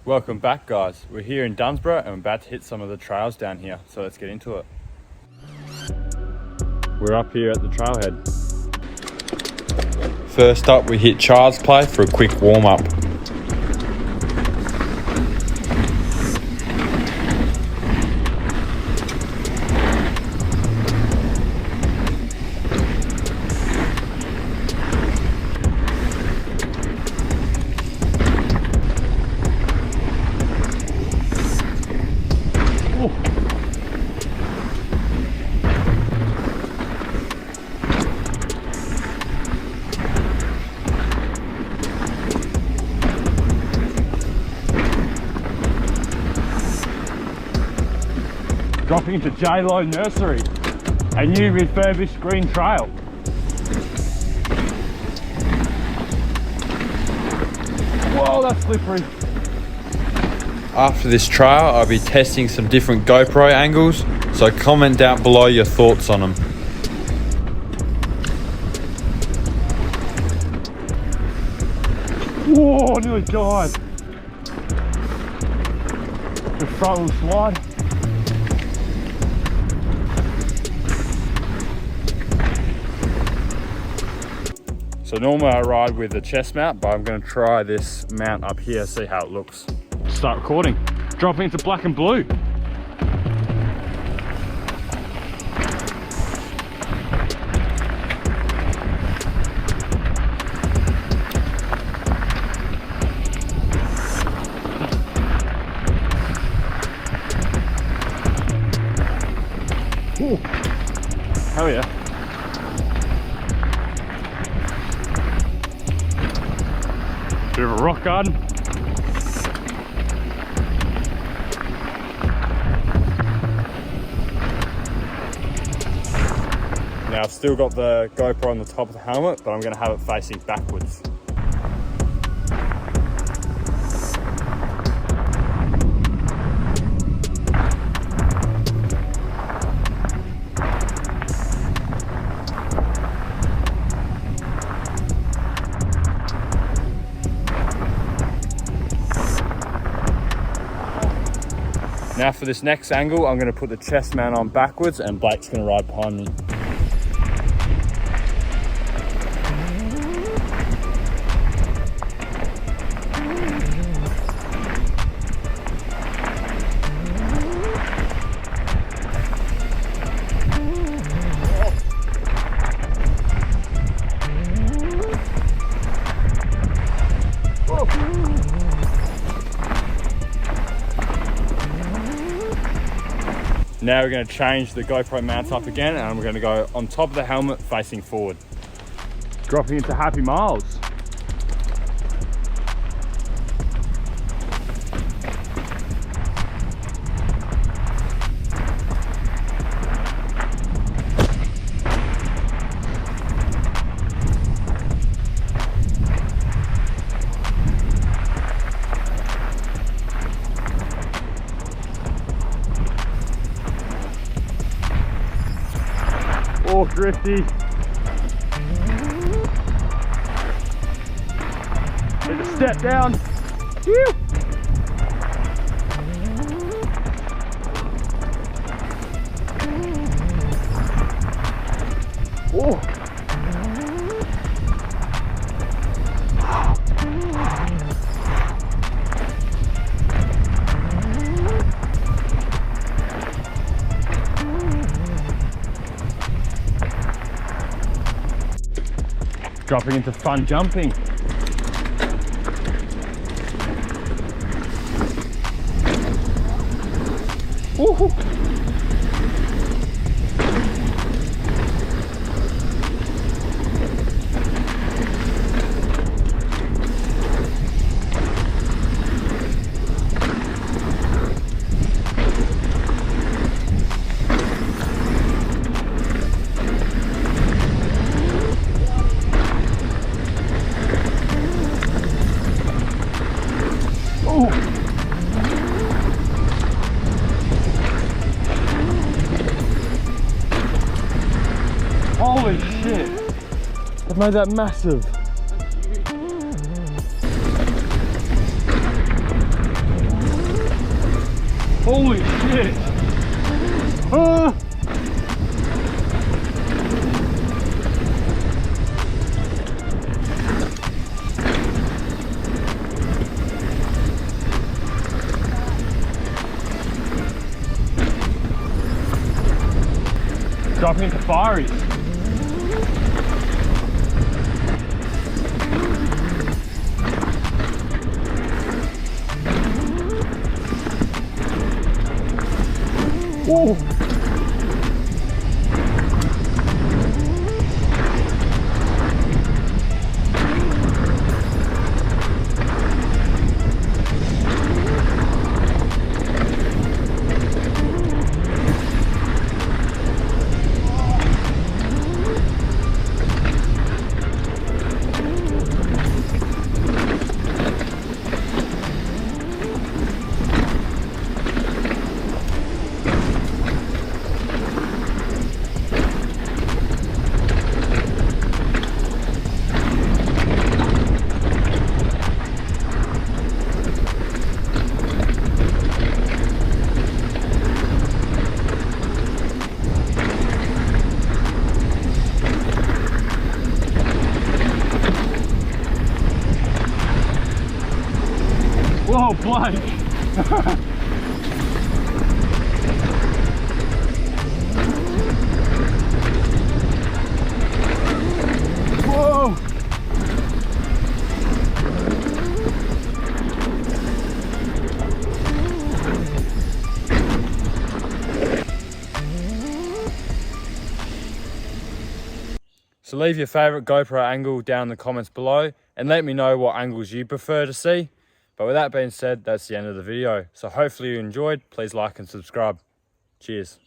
Welcome back, guys. We're here in Dunsborough and we're about to hit some of the trails down here, so let's get into it. We're up here at the trailhead. First up, we hit Child's Play for a quick warm-up. Dropping into J-Lo Nursery, a new refurbished green trail. Whoa, that's slippery. After this trail, I'll be testing some different GoPro angles, so comment down below your thoughts on them. Whoa, I nearly died. The front will slide. So normally I ride with the chest mount, but I'm going to try this mount up here, see how it looks. Start recording. Dropping into black and blue. Ooh. Hell yeah. Bit of a rock garden. Now I've still got the GoPro on the top of the helmet, but I'm going to have it facing backwards. Now for this next angle, I'm going to put the chest mount on backwards and Blake's going to ride behind me. Now we're going to change the GoPro mount up again and we're going to go on top of the helmet facing forward. Dropping into Happy Miles. Oh, drifty. Need to step down. Whew. Oh. Dropping into fun jumping. Woohoo! Holy shit! I've made that massive. Holy shit! Ah! Dropping into firies. Whoa. Whoa, blank! Whoa! So leave your favourite GoPro angle down in the comments below and let me know what angles you prefer to see. But with that being said, that's the end of the video. So hopefully you enjoyed. Please like and subscribe. Cheers.